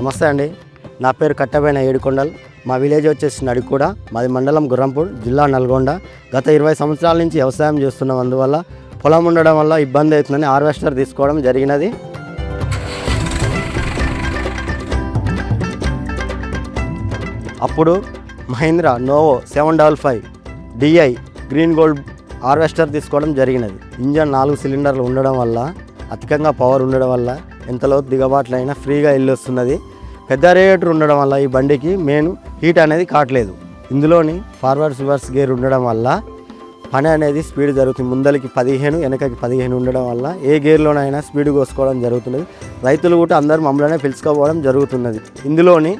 నమస్తే అండి. నా పేరు కట్టబైన ఏడుకొండల్. మా విలేజ్ వచ్చేసి నడికూడ. మాది మండలం గుర్రంపూర్, జిల్లా నల్గొండ. గత 20 సంవత్సరాల నుంచి వ్యవసాయం చేస్తున్నాం. అందువల్ల పొలం ఉండడం వల్ల ఇబ్బంది అవుతుందని హార్వెస్టర్ తీసుకోవడం జరిగినది. అప్పుడు Mahindra novo 755 DI green gold harvester తీసుకోవడం జరిగినది. ఇంజన్ 4 సిలిండర్లు ఉండడం వల్ల, అధికంగా పవర్ ఉండడం వల్ల ఎంతలో దిగబాట్లైనా ఫ్రీగా వెళ్ళి వస్తున్నది. పెద్ద రేటర్ ఉండడం వల్ల ఈ బండికి మెయిన్ హీట్ అనేది కావట్లేదు. ఇందులోని ఫార్వర్డ్ రివర్స్ గేర్ ఉండడం వల్ల పని అనేది స్పీడ్ జరుగుతుంది. ముందరికి 15, వెనకకి 15 ఉండడం వల్ల ఏ గేర్లోనైనా స్పీడ్ కోసుకోవడం జరుగుతున్నది. రైతులు కూడా అందరూ మమ్మల్ని పిలుచుకోవడం జరుగుతున్నది. ఇందులోని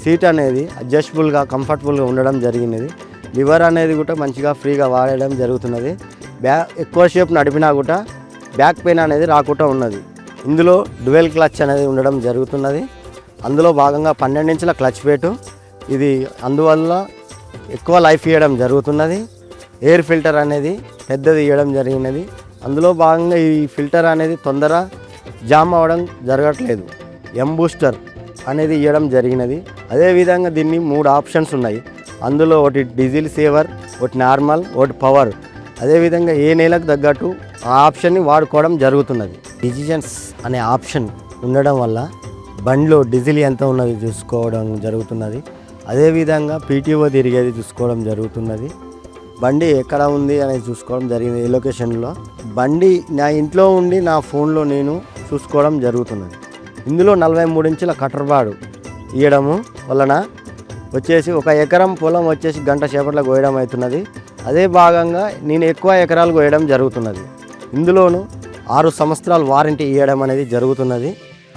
సీట్ అనేది అడ్జస్టబుల్గా, కంఫర్టబుల్గా ఉండడం జరిగినది. లివర్ అనేది కూడా మంచిగా ఫ్రీగా వాడడం జరుగుతున్నది. ఎక్కువసేపు నడిపినా కూడా బ్యాక్ పెయిన్ అనేది రాకుండా ఉన్నది. ఇందులో డ్యువెల్ క్లచ్ అనేది ఉండడం జరుగుతున్నది. అందులో భాగంగా 12 ఇంచుల క్లచ్ ప్లేటు ఇది, అందువల్ల ఎక్కువ లైఫ్ ఇవ్వడం జరుగుతున్నది. ఎయిర్ ఫిల్టర్ అనేది పెద్దది ఇవ్వడం జరిగినది. అందులో భాగంగా ఈ ఫిల్టర్ అనేది తొందర జామ్ అవ్వడం జరగట్లేదు. బూస్టర్ అనేది ఇవ్వడం జరిగినది. అదేవిధంగా దీన్ని 3 ఆప్షన్స్ ఉన్నాయి. అందులో ఒకటి డీజిల్ సేవర్, ఒకటి నార్మల్, ఒకటి పవర్. అదేవిధంగా ఏ నెలకు తగ్గట్టు ఆ ఆప్షన్ని వాడుకోవడం జరుగుతున్నది. డిసిజన్స్ అనే ఆప్షన్ ఉండడం వల్ల బండిలో డీజిల్ ఎంత ఉన్నది చూసుకోవడం జరుగుతున్నది. అదేవిధంగా PTO తిరిగేది చూసుకోవడం జరుగుతున్నది. బండి ఎక్కడ ఉంది అనేది చూసుకోవడం జరిగింది. ఏ లొకేషన్లో బండి నా ఇంట్లో ఉండి నా ఫోన్లో నేను చూసుకోవడం జరుగుతున్నది. ఇందులో 43 ఇంచుల కటర్ బాడు ఇవ్వడము వలన వచ్చేసి 1 ఎకరం పొలం వచ్చేసి గంట సేపట్లో కోయడం అవుతున్నది. అదే భాగంగా నేను ఎక్కువ ఎకరాలు కోయడం జరుగుతున్నది. ఇందులోనూ 6 సంవత్సరాలు వారంటీ ఇవ్వడం అనేది జరుగుతున్నది.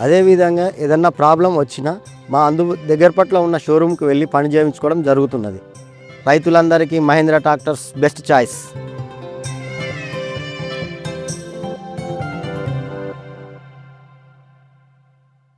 అదేవిధంగా ఏదన్నా ప్రాబ్లం వచ్చినా మా దగ్గర పట్ల ఉన్న షోరూమ్కి వెళ్ళి పని చేయించుకోవడం జరుగుతున్నది. రైతులందరికీ మహీంద్రా ట్రాక్టర్స్ బెస్ట్ చాయిస్.